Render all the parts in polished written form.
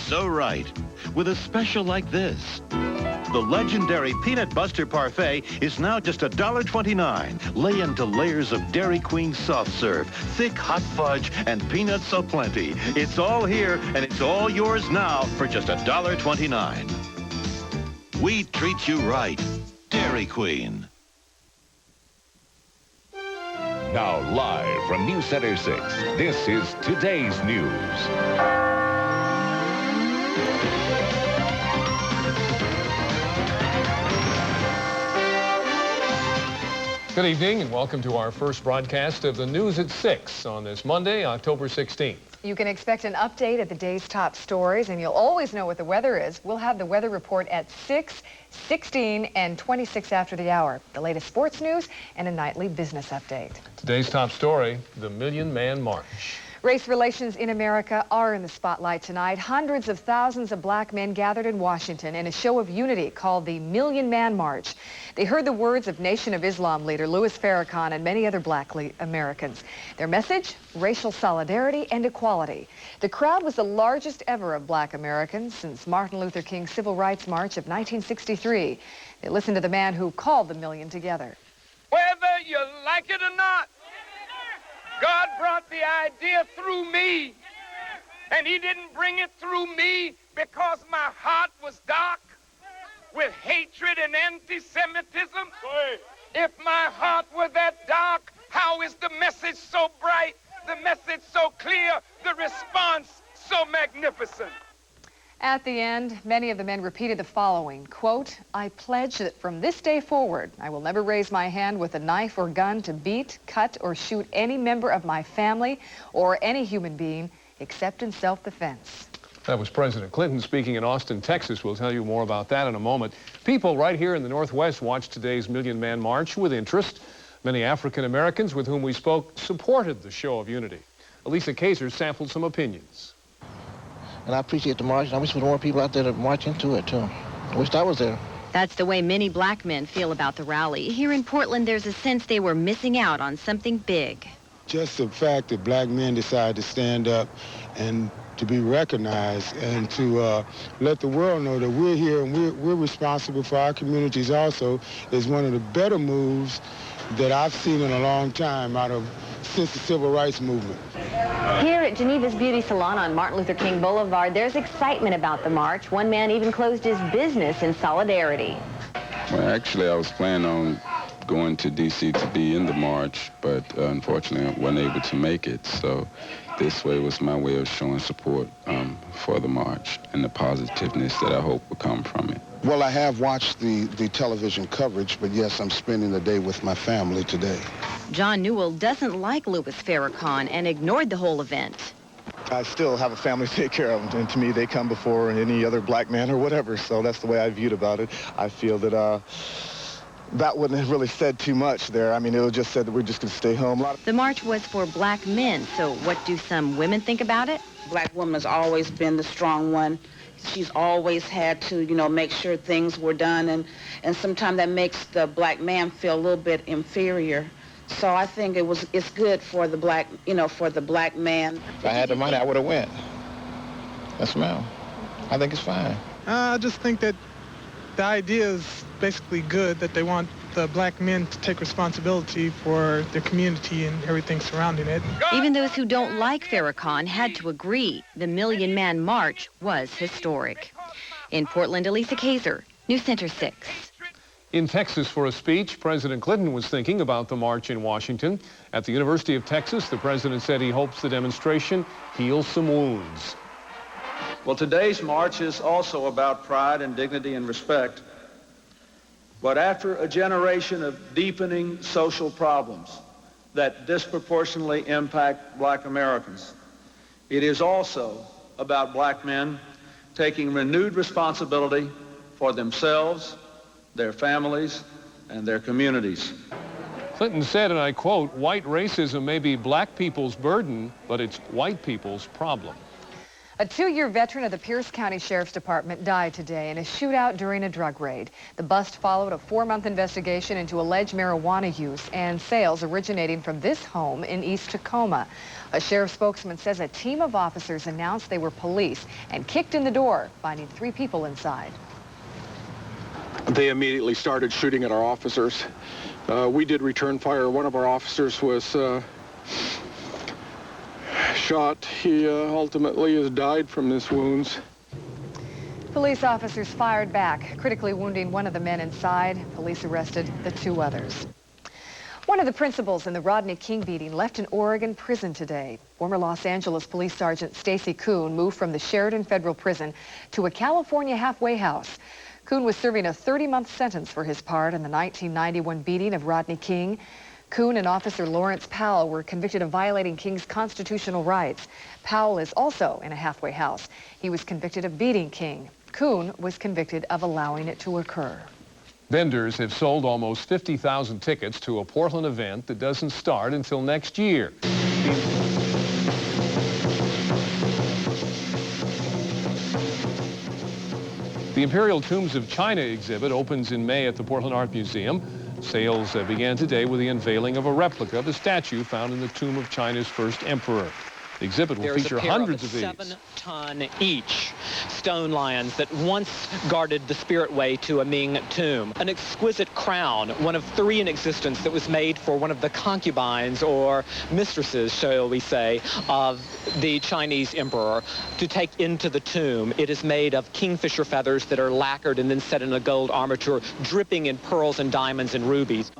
so right with a special like this. The legendary Peanut Buster Parfait is now just $1.29. Lay into layers of Dairy Queen soft serve, thick hot fudge, and peanuts aplenty. It's all here, and it's all yours now for just $1.29. We treat you right. Dairy Queen. Now live from News Center 6, this is today's news. Good evening and welcome to our first broadcast of the News at 6 on this Monday, October 16th. You can expect an update at the day's top stories, and you'll always know what the weather is. We'll have the weather report at 6, 16, and 26 after the hour. The latest sports news and a nightly business update. Today's top story, the Million Man March. Race relations in America are in the spotlight tonight. Hundreds of thousands of black men gathered in Washington in a show of unity called the Million Man March. They heard the words of Nation of Islam leader Louis Farrakhan and many other black Americans. Their message, racial solidarity and equality. The crowd was the largest ever of black Americans since Martin Luther King's Civil Rights March of 1963. They listened to the man who called the million together. Whether you like it or not, God brought the idea through me, and he didn't bring it through me because my heart was dark with hatred and anti-Semitism. If my heart were that dark, how is the message so bright, the message so clear, the response so magnificent? At the end, many of the men repeated the following, quote, "I pledge that from this day forward, I will never raise my hand with a knife or gun to beat, cut, or shoot any member of my family or any human being except in self-defense." That was President Clinton speaking in Austin, Texas. We'll tell you more about that in a moment. People right here in the Northwest watched today's Million Man March with interest. Many African Americans with whom we spoke supported the show of unity. Elisa Kaiser sampled some opinions. And I appreciate the march, and I wish there were more people out there to march into it, too. I wish I was there. That's the way many black men feel about the rally. Here in Portland, there's a sense they were missing out on something big. Just the fact that black men decided to stand up and to be recognized and to let the world know that we're here and we're responsible for our communities also is one of the better moves that I've seen in a long time since the Civil Rights Movement. Here at Geneva's Beauty Salon on Martin Luther King Boulevard, there's excitement about the march. One man even closed his business in solidarity. Well, actually, I was planning on going to D.C. to be in the march, but unfortunately, I wasn't able to make it. So this way was my way of showing support for the march and the positiveness that I hope will come from it. Well, I have watched the television coverage, but yes, I'm spending the day with my family today. John Newell doesn't like Louis Farrakhan and ignored the whole event. I still have a family to take care of, and to me, they come before any other black man or whatever, so that's the way I viewed about it. I feel that that wouldn't have really said too much there. I mean, it just said that we're just going to stay home. The march was for black men, so what do some women think about it? Black woman has always been the strong one. She's always had to, make sure things were done, and sometimes that makes the black man feel a little bit inferior. So I think it's good for the black, for the black man. If I had the money, I would have went. Yes, ma'am. I think it's fine. I just think that the idea is basically good, that they want the black men to take responsibility for their community and everything surrounding it. Even those who don't like Farrakhan had to agree the Million Man March was historic. In Portland, Elisa Kaiser, News Center 6. In Texas for a speech, President Clinton was thinking about the march in Washington. At the University of Texas, the president said he hopes the demonstration heals some wounds. Well, today's march is also about pride and dignity and respect. But after a generation of deepening social problems that disproportionately impact black Americans, it is also about black men taking renewed responsibility for themselves, their families, and their communities. Clinton said, and I quote, "White racism may be black people's burden, but it's white people's problem." A 2-year veteran of the Pierce County Sheriff's Department died today in a shootout during a drug raid. The bust followed a 4-month investigation into alleged marijuana use and sales originating from this home in East Tacoma. A sheriff's spokesman says a team of officers announced they were police and kicked in the door, finding 3 people inside. They immediately started shooting at our officers. We did return fire. One of our officers was shot. He ultimately has died from his wounds. Police officers fired back, critically wounding one of the men inside. Police arrested the 2 others. One of the principals in the Rodney King beating left an Oregon prison today. Former Los Angeles Police Sergeant Stacy KOIN moved from the Sheridan Federal Prison to a California halfway house. KOIN was serving a 30-month sentence for his part in the 1991 beating of Rodney King. KOIN and Officer Lawrence Powell were convicted of violating King's constitutional rights. Powell is also in a halfway house. He was convicted of beating King. KOIN was convicted of allowing it to occur. Vendors have sold almost 50,000 tickets to a Portland event that doesn't start until next year. The Imperial Tombs of China exhibit opens in May at the Portland Art Museum. Sales began today with the unveiling of a replica of a statue found in the tomb of China's first emperor. The exhibit will feature hundreds of these. 7-ton each stone lions that once guarded the spiritway to a Ming tomb. An exquisite crown, one of 3 in existence, that was made for one of the concubines or mistresses, shall we say, of the Chinese emperor to take into the tomb. It is made of kingfisher feathers that are lacquered and then set in a gold armature, dripping in pearls and diamonds and rubies.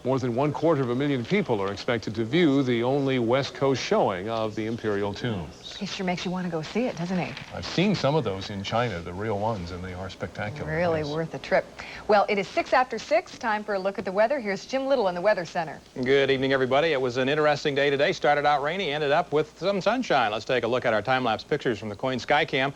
More than 250,000 people are expected to view the only West Coast showing of the Imperial Tombs. It sure makes you want to go see it, doesn't it? I've seen some of those in China, the real ones, and they are spectacular. Really worth a trip. Well, it is 6 after 6. Time for a look at the weather. Here's Jim Little in the Weather Center. Good evening, everybody. It was an interesting day today. Started out rainy, ended up with some sunshine. Let's take a look at our time-lapse pictures from the KOIN Skycam.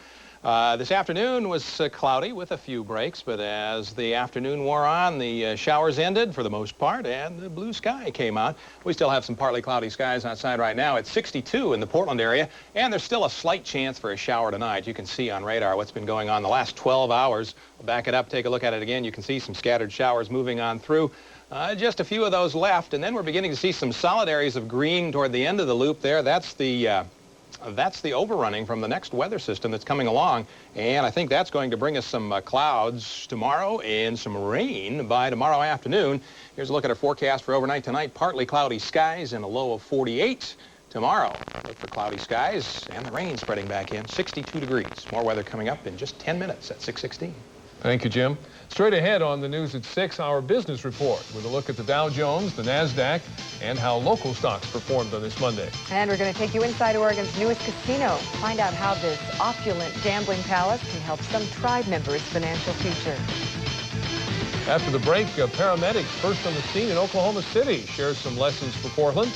This afternoon was cloudy with a few breaks, but as the afternoon wore on, the showers ended for the most part, and the blue sky came out. We still have some partly cloudy skies outside right now. It's 62 in the Portland area, and there's still a slight chance for a shower tonight. You can see on radar what's been going on the last 12 hours. We'll back it up, take a look at it again. You can see some scattered showers moving on through. Just a few of those left, and then we're beginning to see some solid areas of green toward the end of the loop there. That's the overrunning from the next weather system that's coming along, and I think that's going to bring us some clouds tomorrow and some rain by tomorrow afternoon. Here's a look at our forecast for overnight tonight. Partly cloudy skies and a low of 48. Tomorrow, look for cloudy skies and the rain spreading back in. 62 degrees. More weather coming up in just 10 minutes at 6:16. Thank you, Jim. Straight ahead on the news at 6, our business report with a look at the Dow Jones, the NASDAQ, and how local stocks performed on this Monday. And we're going to take you inside Oregon's newest casino. Find out how this opulent gambling palace can help some tribe members' financial future. After the break, a paramedic first on the scene in Oklahoma City shares some lessons for Portland.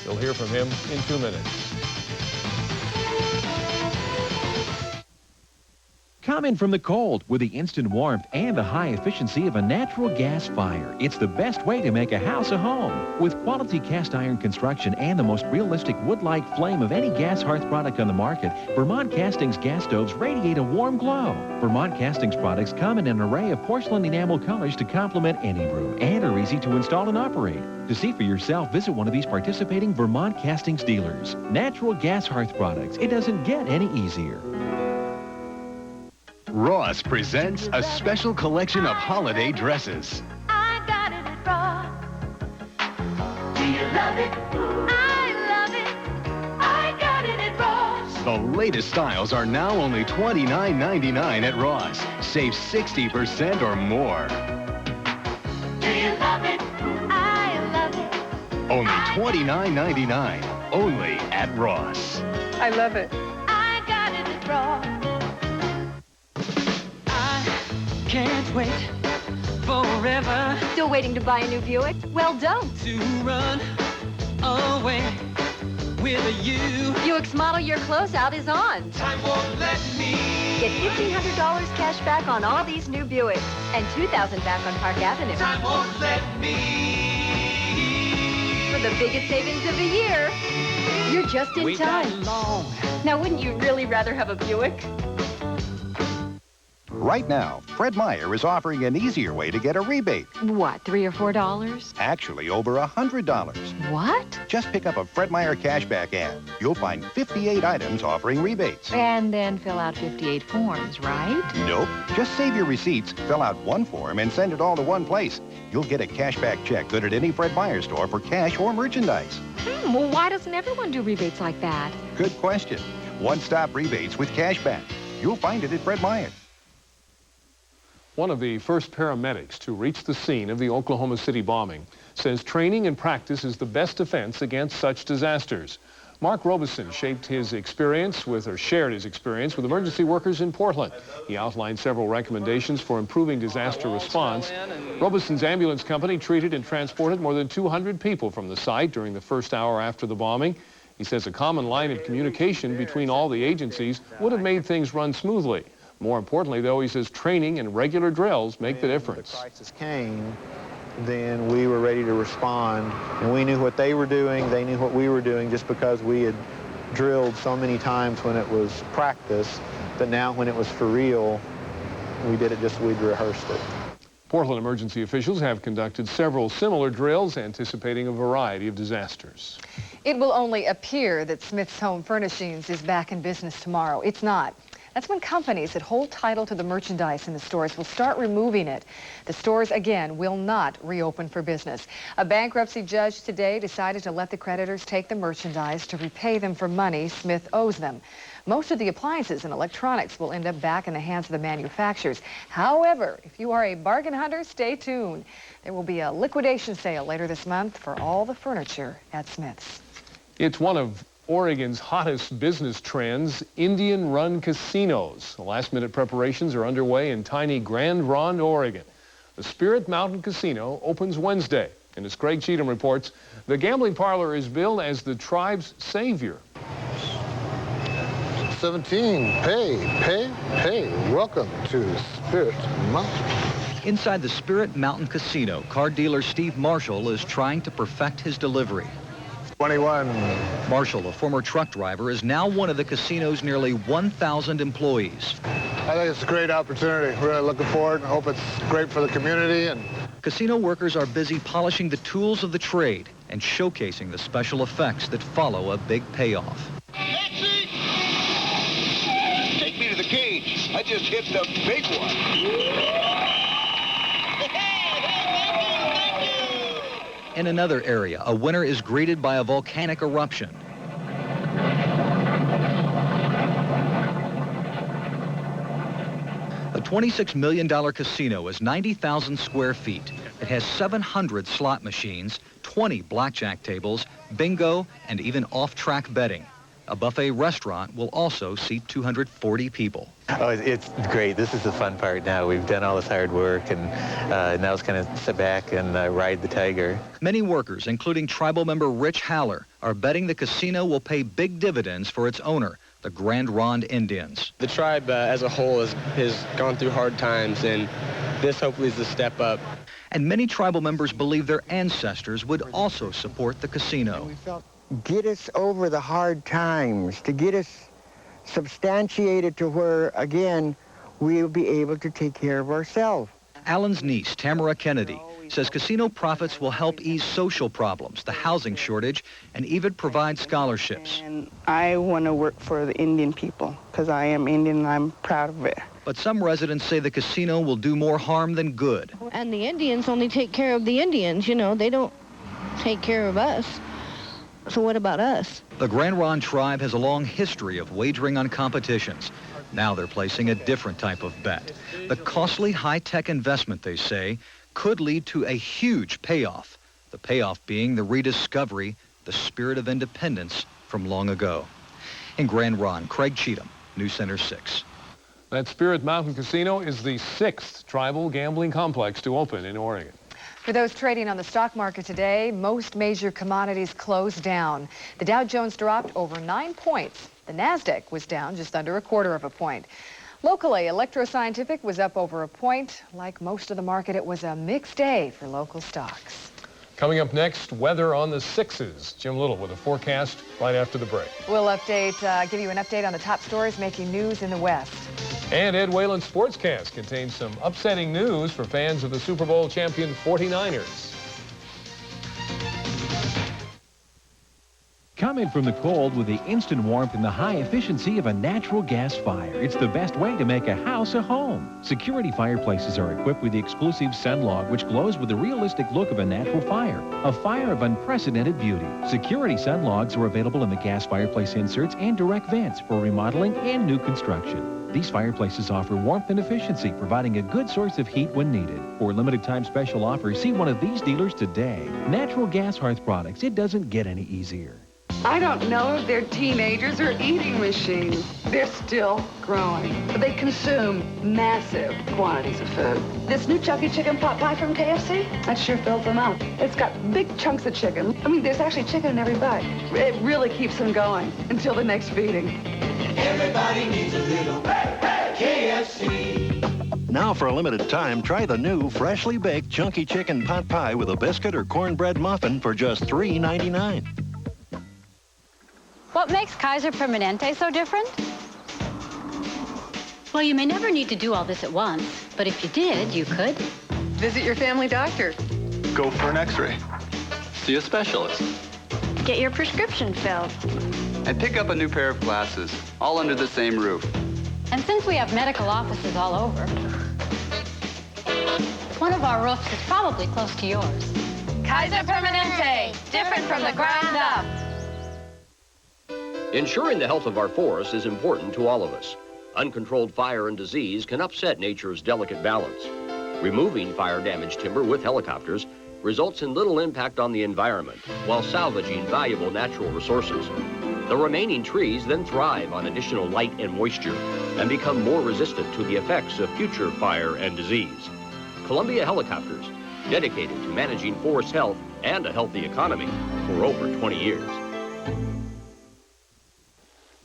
You'll hear from him in 2 minutes. Come in from the cold with the instant warmth and the high efficiency of a natural gas fire. It's the best way to make a house a home. With quality cast iron construction and the most realistic wood-like flame of any gas hearth product on the market, Vermont Castings gas stoves radiate a warm glow. Vermont Castings products come in an array of porcelain enamel colors to complement any room and are easy to install and operate. To see for yourself, visit one of these participating Vermont Castings dealers. Natural gas hearth products. It doesn't get any easier. Ross presents a special collection of holiday dresses. I got it at Ross. Do you love it? I love it. I got it at Ross. The latest styles are now only $29.99 at Ross. Save 60% or more. Do you love it? I love it. Only $29.99. Only at Ross. I love it. I got it at Ross. Can't wait forever. Still waiting to buy a new Buick? Well, don't. To run away with you. Buick's model year closeout is on. Time won't let me. Get $1,500 cash back on all these new Buicks and $2,000 back on Park Avenue. Time won't let me. For the biggest savings of the year, you're just in time. We've got long Now, wouldn't you really rather have a Buick? Right now, Fred Meyer is offering an easier way to get a rebate. What, $3 or $4? Actually, over $100. What? Just pick up a Fred Meyer cashback ad. You'll find 58 items offering rebates. And then fill out 58 forms, right? Nope. Just save your receipts, fill out one form, and send it all to one place. You'll get a cashback check good at any Fred Meyer store for cash or merchandise. Well, why doesn't everyone do rebates like that? Good question. One-stop rebates with cashback. You'll find it at Fred Meyer. One of the first paramedics to reach the scene of the Oklahoma City bombing says training and practice is the best defense against such disasters. Mark Robeson shared his experience with emergency workers in Portland. He outlined several recommendations for improving disaster response. Robeson's ambulance company treated and transported more than 200 people from the site during the first hour after the bombing. He says a common line of communication between all the agencies would have made things run smoothly. More importantly, though, he says training and regular drills make the difference. When the crisis came, then we were ready to respond, and we knew what they were doing, they knew what we were doing, just because we had drilled so many times when it was practice, that now when it was for real, we did it just as we'd rehearsed it. Portland emergency officials have conducted several similar drills, anticipating a variety of disasters. It will only appear that Smith's Home Furnishings is back in business tomorrow. It's not. That's when companies that hold title to the merchandise in the stores will start removing it. The stores, again, will not reopen for business. A bankruptcy judge today decided to let the creditors take the merchandise to repay them for money Smith owes them. Most of the appliances and electronics will end up back in the hands of the manufacturers. However, if you are a bargain hunter, stay tuned. There will be a liquidation sale later this month for all the furniture at Smith's. It's one of Oregon's hottest business trends, Indian-run casinos. The last-minute preparations are underway in tiny Grand Ronde, Oregon. The Spirit Mountain Casino opens Wednesday. And as Craig Cheatham reports, the gambling parlor is billed as the tribe's savior. 17, pay. Welcome to Spirit Mountain. Inside the Spirit Mountain Casino, card dealer Steve Marshall is trying to perfect his delivery. 21. Marshall, a former truck driver, is now one of the casino's nearly 1,000 employees. I think it's a great opportunity. Really looking forward and hope it's great for the community. And casino workers are busy polishing the tools of the trade and showcasing the special effects that follow a big payoff. Take me to the cage. I just hit the big one. In another area, a winner is greeted by a volcanic eruption. The $26 million casino is 90,000 square feet. It has 700 slot machines, 20 blackjack tables, bingo, and even off-track betting. A buffet restaurant will also seat 240 people. Oh, it's great. This is the fun part now. We've done all this hard work, and now it's kind of sit back and ride the tiger. Many workers, including tribal member Rich Haller, are betting the casino will pay big dividends for its owner, the Grand Ronde Indians. The tribe as a whole has gone through hard times, and this hopefully is a step up. And many tribal members believe their ancestors would also support the casino. Get us over the hard times, to get us substantiated to where, again, we'll be able to take care of ourselves. Alan's niece, Tamara Kennedy, says casino profits will help ease social problems, the housing shortage, and even provide scholarships. And I want to work for the Indian people because I am Indian and I'm proud of it. But some residents say the casino will do more harm than good. And the Indians only take care of the Indians, you know, they don't take care of us. So what about us? The Grand Ronde tribe has a long history of wagering on competitions. Now they're placing a different type of bet. The costly high-tech investment, they say, could lead to a huge payoff. The payoff being the rediscovery, the spirit of independence from long ago. In Grand Ronde, Craig Cheatham, News Center 6. That Spirit Mountain Casino is the 6th tribal gambling complex to open in Oregon. For those trading on the stock market today, most major commodities closed down. The Dow Jones dropped over 9 points. The Nasdaq was down just under 1/4 of a point. Locally, Electro Scientific was up over a point. Like most of the market, it was a mixed day for local stocks. Coming up next, weather on the 6s. Jim Little with a forecast right after the break. We'll give you an update on the top stories making news in the West. And Ed Whalen's Sportscast contains some upsetting news for fans of the Super Bowl champion 49ers. Come in from the cold with the instant warmth and the high efficiency of a natural gas fire. It's the best way to make a house a home. Security fireplaces are equipped with the exclusive Sunlog, which glows with the realistic look of a natural fire. A fire of unprecedented beauty. Security Sunlogs are available in the gas fireplace inserts and direct vents for remodeling and new construction. These fireplaces offer warmth and efficiency, providing a good source of heat when needed. For limited time special offers, see one of these dealers today. Natural gas hearth products, it doesn't get any easier. I don't know if they're teenagers or eating machines. They're still growing. They consume massive quantities of food. This new chunky chicken pot pie from KFC, that sure fills them up. It's got big chunks of chicken. I mean, there's actually chicken in every bite. It really keeps them going until the next feeding. Everybody needs a little KFC. Now for a limited time, try the new freshly baked chunky chicken pot pie with a biscuit or cornbread muffin for just $3.99. What makes Kaiser Permanente so different? Well, you may never need to do all this at once, but if you did, you could Visit your family doctor. Go for an x-ray. See a specialist. get your prescription filled. And pick up a new pair of glasses, all under the same roof. And since we have medical offices all over, one of our roofs is probably close to yours. Kaiser Permanente, different from the ground up. Ensuring the health of our forests is important to all of us. Uncontrolled fire and disease can upset nature's delicate balance. Removing fire-damaged timber with helicopters results in little impact on the environment while salvaging valuable natural resources. The remaining trees then thrive on additional light and moisture and become more resistant to the effects of future fire and disease. Columbia Helicopters, dedicated to managing forest health and a healthy economy for over 20 years.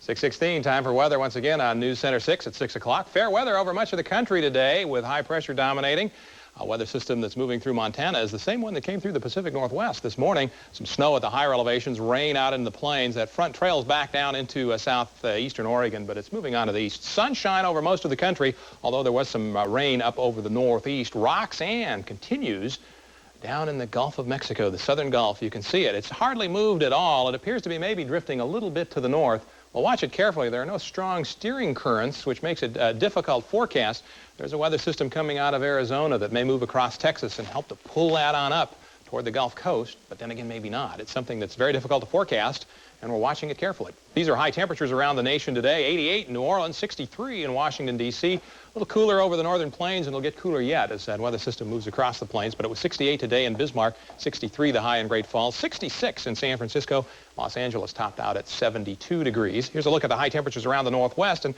6:16, time for weather once again on News Center 6 at 6 o'clock. Fair weather over much of the country today with high pressure dominating. A weather system that's moving through Montana is the same one that came through the Pacific Northwest this morning. Some snow at the higher elevations, rain out in the plains. That front trails back down into southeastern Oregon, but it's moving on to the east. Sunshine over most of the country, although there was some rain up over the northeast. Roxanne continues down in the Gulf of Mexico, the southern Gulf. You can see it. It's hardly moved at all. It appears to be maybe drifting a little bit to the north. Well, watch it carefully. There are no strong steering currents, which makes it a difficult forecast. There's a weather system coming out of Arizona that may move across Texas and help to pull that on up toward the Gulf Coast, but then again, maybe not. It's something that's very difficult to forecast, and we're watching it carefully. These are high temperatures around the nation today. 88 in New Orleans, 63 in Washington, D.C. A little cooler over the northern plains, and it'll get cooler yet as that weather system moves across the plains. But it was 68 today in Bismarck, 63 the high in Great Falls, 66 in San Francisco. Los Angeles topped out at 72 degrees. Here's a look at the high temperatures around the Northwest. And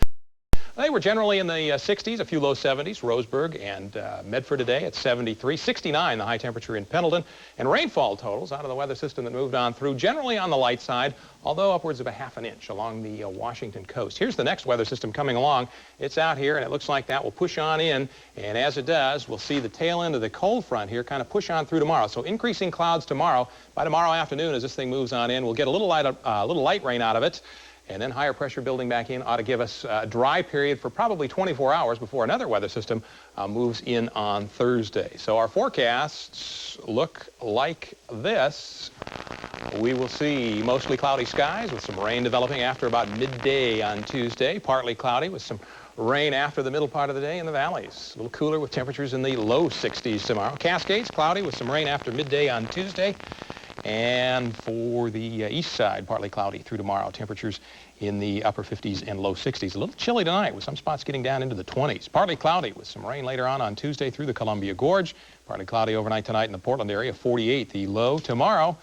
they were generally in the 60s, a few low 70s. Roseburg and Medford today at 73. 69, the high temperature in Pendleton. And rainfall totals out of the weather system that moved on through, generally on the light side, although upwards of a ½ inch along the Washington coast. Here's the next weather system coming along. It's out here, and it looks like that will push on in. And as it does, we'll see the tail end of the cold front here kind of push on through tomorrow. So increasing clouds tomorrow. By tomorrow afternoon, as this thing moves on in, we'll get a little light rain out of it. And then higher pressure building back in ought to give us a dry period for probably 24 hours before another weather system moves in on Thursday. So our forecasts look like this. We will see mostly cloudy skies with some rain developing after about midday on Tuesday. Partly cloudy with some rain after the middle part of the day in the valleys. A little cooler with temperatures in the low 60s tomorrow. Cascades, cloudy with some rain after midday on Tuesday. And for the east side, partly cloudy through tomorrow. Temperatures in the upper 50s and low 60s. A little chilly tonight with some spots getting down into the 20s. Partly cloudy with some rain later on Tuesday through the Columbia Gorge. Partly cloudy overnight tonight in the Portland area, 48 the low. Tomorrow,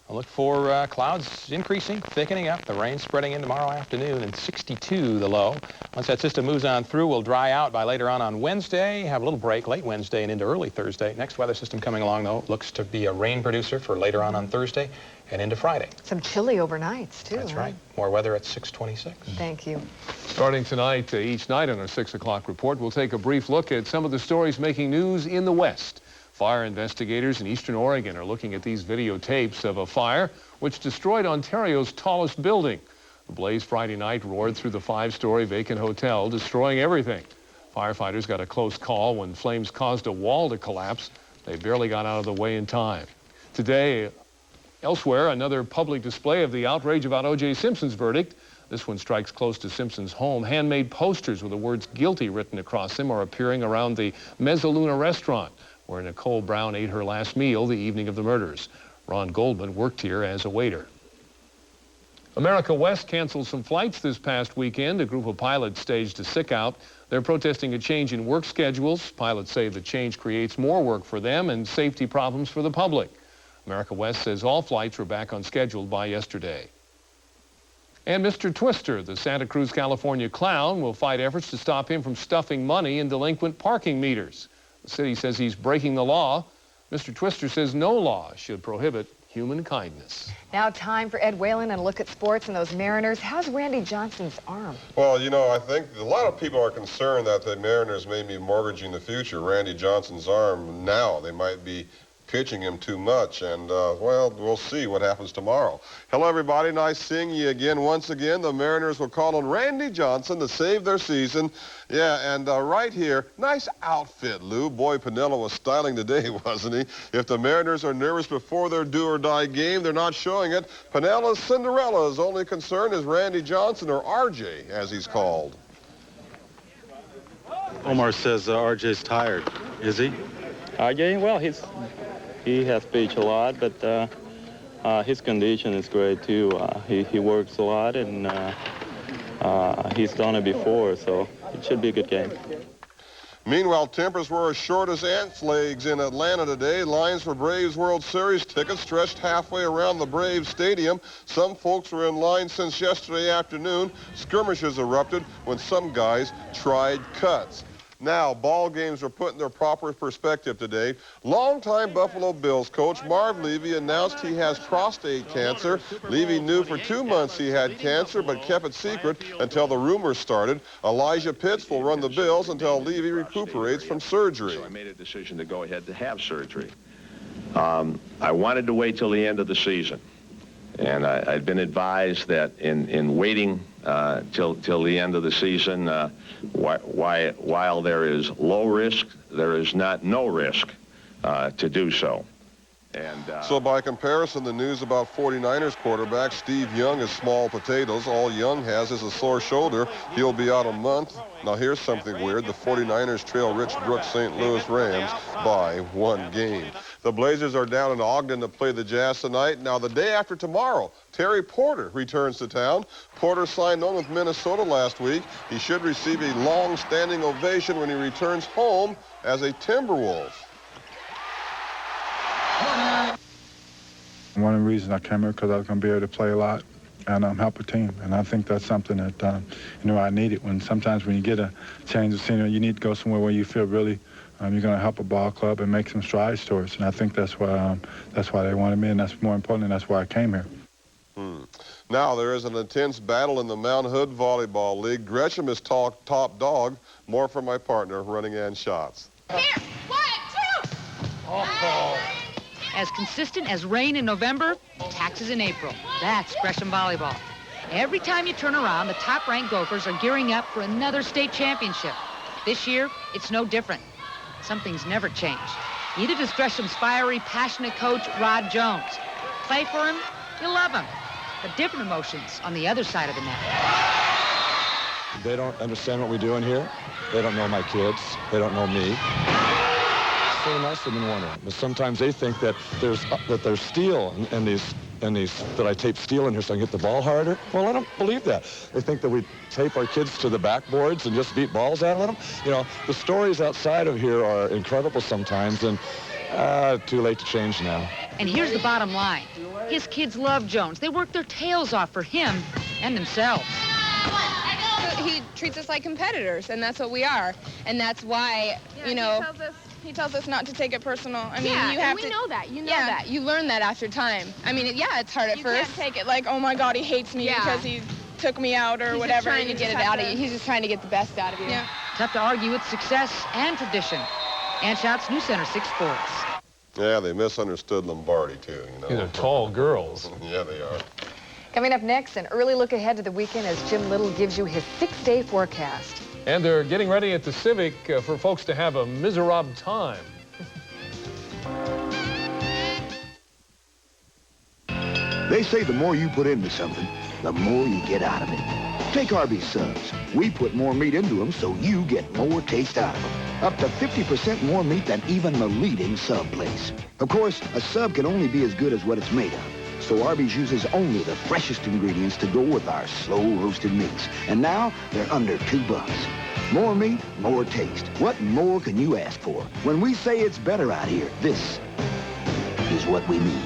I'll look for clouds increasing, thickening up, the rain spreading in tomorrow afternoon, and 62 the low. Once that system moves on through, we'll dry out by later on Wednesday, have a little break late Wednesday and into early Thursday. Next weather system coming along, though, looks to be a rain producer for later on Thursday and into Friday. Some chilly overnights, too. That's right. More weather at 6:26. Thank you. Starting tonight, each night on our 6 o'clock report, we'll take a brief look at some of the stories making news in the West. Fire investigators in eastern Oregon are looking at these videotapes of a fire which destroyed Ontario's tallest building. The blaze Friday night roared through the 5-story vacant hotel, destroying everything. Firefighters got a close call when flames caused a wall to collapse. They barely got out of the way in time. Today, elsewhere, another public display of the outrage about O.J. Simpson's verdict. This one strikes close to Simpson's home. Handmade posters with the words "guilty" written across them are appearing around the Mezzaluna restaurant, where Nicole Brown ate her last meal the evening of the murders. Ron Goldman worked here as a waiter. America West canceled some flights this past weekend. A group of pilots staged a sick-out. They're protesting a change in work schedules. Pilots say the change creates more work for them and safety problems for the public. America West says all flights were back on schedule by yesterday. And Mr. Twister, the Santa Cruz, California clown, will fight efforts to stop him from stuffing money in delinquent parking meters. The city says he's breaking the law. Mr. Twister says no law should prohibit human kindness. Now time for Ed Whalen and a look at sports and those Mariners. How's Randy Johnson's arm? Well, you know, I think a lot of people are concerned that the Mariners may be mortgaging the future. Randy Johnson's arm now. They might be pitching him too much, and well, we'll see what happens tomorrow. Hello, everybody. Nice seeing you again. Once again, the Mariners will call on Randy Johnson to save their season. Yeah, and right here, nice outfit, Lou. Boy, Piniella was styling today, wasn't he? If the Mariners are nervous before their do-or-die game, they're not showing it. Piniella's Cinderella's only concern is Randy Johnson, or RJ, as he's called. Omar says RJ's tired. Is he? RJ, well, he has pitched a lot, but his condition is great too. He works a lot, and he's done it before, so it should be a good game. Meanwhile, tempers were as short as ants' legs in Atlanta today. Lines for Braves World Series tickets stretched halfway around the Braves Stadium. Some folks were in line since yesterday afternoon. Skirmishes erupted when some guys tried cuts. Now, ball games are put in their proper perspective today. Longtime Buffalo Bills coach Marv Levy announced he has prostate cancer. Levy knew for 2 months he had cancer, but kept it secret until the rumors started. Elijah Pitts will run the Bills until Levy recuperates from surgery. So I made a decision to go ahead to have surgery. I wanted to wait till the end of the season. And I'd been advised that in waiting till the end of the season, while there is low risk, there is not no risk to do so. And so by comparison, the news about 49ers quarterback Steve Young is small potatoes. All Young has is a sore shoulder. He'll be out a month. Now here's something weird. The 49ers trail Rich Brooks' St. Louis Rams by 1 game. The Blazers are down in Ogden to play the Jazz tonight. Now the day after tomorrow, Terry Porter returns to town. Porter signed on with Minnesota last week. He should receive a long-standing ovation when he returns home as a Timberwolf. One of the reasons I came here because I was going to be able to play a lot and help a team. And I think that's something that, I needed. Sometimes when you get a change of scenery, you need to go somewhere where you feel really you're going to help a ball club and make some strides towards. And I think that's why they wanted me, and that's more important, and that's why I came here. Now there is an intense battle in the Mount Hood Volleyball League. Gresham is top dog. More from my partner, Running Ann Shots. Here, 1, 2. Oh. As consistent as rain in November, taxes in April. That's Gresham Volleyball. Every time you turn around, the top-ranked Gophers are gearing up for another state championship. This year, it's no different. Some things never change. Neither does Gresham's fiery, passionate coach, Rod Jones. Play for him, you love him. But different emotions on the other side of the net. They don't understand what we're doing here. They don't know my kids. They don't know me. So nice of them in wondering. But sometimes they think that there's steel in these that I tape steel in here so I can hit the ball harder. Well, I don't believe that. They think that we tape our kids to the backboards and just beat balls out of them. The stories outside of here are incredible sometimes, and too late to change now. And here's the bottom line. His kids love Jones. They work their tails off for him and themselves. He treats us like competitors, and that's what we are. And that's why, he tells us not to take it personal. I mean, you have to. We know that. You know that. You learn that after time. I mean, it's hard at first. You can't take it like, oh my God, he hates me because he took me out or whatever. He's just trying to get it out of you. He's just trying to get the best out of you. Yeah. Tough to argue with success and tradition. And shouts News Center 6 Sports. Yeah, they misunderstood Lombardi, too, you know. These are tall girls. Yeah, they are. Coming up next, an early look ahead to the weekend as Jim Little gives you his 6-day forecast. And they're getting ready at the Civic for folks to have a miserable time. They say the more you put into something, the more you get out of it. Take Arby's subs. We put more meat into them so you get more taste out of them. Up to 50% more meat than even the leading sub place. Of course, a sub can only be as good as what it's made of. So Arby's uses only the freshest ingredients to go with our slow-roasted meats. And now, they're under $2. More meat, more taste. What more can you ask for? When we say it's better out here, this is what we mean.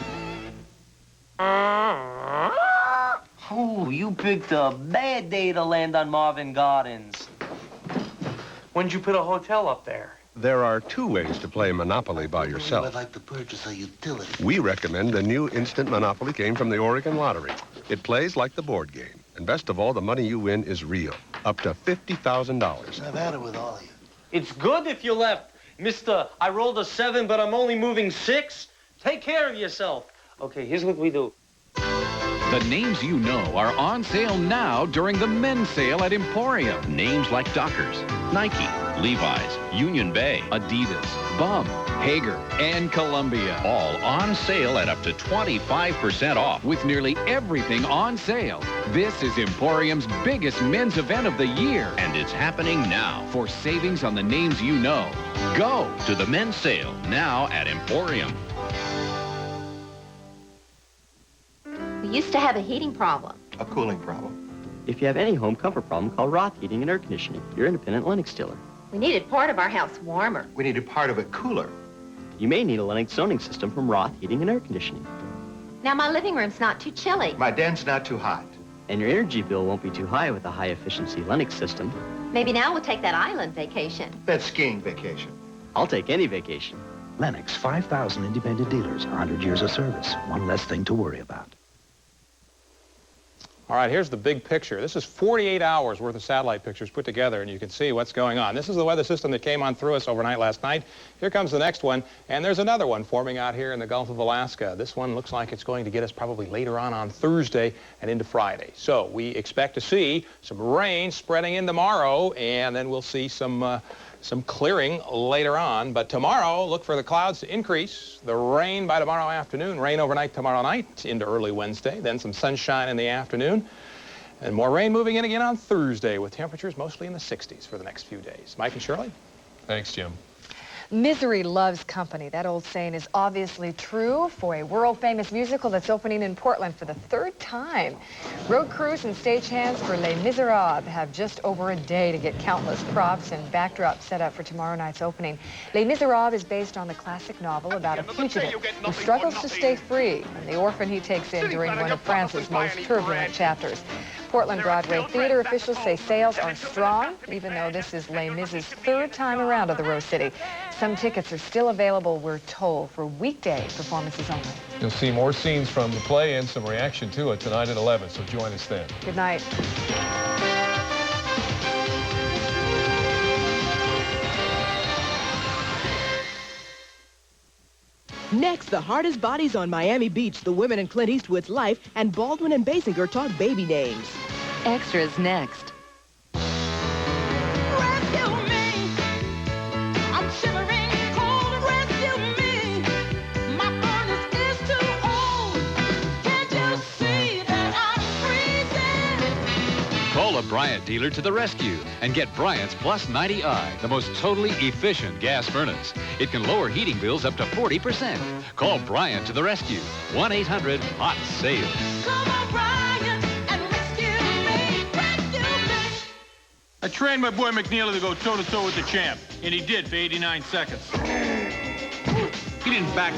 Oh, you picked a bad day to land on Marvin Gardens. When'd you put a hotel up there? There are two ways to play Monopoly by yourself. I'd like to purchase a utility. We recommend the new Instant Monopoly game from the Oregon Lottery. It plays like the board game. And best of all, the money you win is real. Up to $50,000. I've had it with all of you. It's good if you left. Mister, I rolled a 7, but I'm only moving 6. Take care of yourself. Okay, here's what we do. The names you know are on sale now during the men's sale at Emporium. Names like Dockers, Nike, Levi's, Union Bay, Adidas, Bum, Hager, and Columbia. All on sale at up to 25% off with nearly everything on sale. This is Emporium's biggest men's event of the year. And it's happening now. For savings on the names you know, go To the men's sale now at Emporium. We used to have a heating problem. A cooling problem. If you have any home comfort problem, call Roth Heating and Air Conditioning, your independent Lennox dealer. We needed part of our house warmer. We needed part of it cooler. You may need a Lennox zoning system from Roth Heating and Air Conditioning. Now my living room's not too chilly. My den's not too hot. And your energy bill won't be too high with a high-efficiency Lennox system. Maybe now we'll take that island vacation. That skiing vacation. I'll take any vacation. Lennox, 5,000 independent dealers, 100 years of service. One less thing to worry about. All right, here's the big picture. This is 48 hours worth of satellite pictures put together, and you can see what's going on. This is the weather system that came on through us overnight last night. Here comes the next one, and there's another one forming out here in the Gulf of Alaska. This one looks like it's going to get us probably later on Thursday and into Friday. So we expect to see some rain spreading in tomorrow, and then we'll see some clearing later on. But tomorrow, look for the clouds to increase. The rain by tomorrow afternoon, rain overnight tomorrow night into early Wednesday, then some sunshine in the afternoon, and more rain moving in again on Thursday with temperatures mostly in the 60s for the next few days. Mike and Shirley? Thanks, Jim. Misery loves company. That old saying is obviously true for a world-famous musical that's opening in Portland for the 3rd time. Road crews and stagehands for Les Miserables have just over a day to get countless props and backdrops set up for tomorrow night's opening. Les Miserables is based on the classic novel about a fugitive who struggles to stay free and the orphan he takes in during one of France's most turbulent chapters. Portland Broadway theater officials say sales are strong, even though this is Les Mis' 3rd time around to the Rose City. Some tickets are still available, we're told, for weekday performances only. You'll see more scenes from the play and some reaction to it tonight at 11, so join us then. Good night. Next, the hardest bodies on Miami Beach, the women in Clint Eastwood's life, and Baldwin and Basinger talk baby names. Extras next. Call a Bryant dealer to the rescue and get Bryant's Plus 90i, the most totally efficient gas furnace. It can lower heating bills up to 40%. Call Bryant to the rescue. 1-800-HOT-SALES. Come on, Bryant, and rescue me. I trained my boy McNeely to go toe-to-toe with the champ, and he did for 89 seconds. He didn't back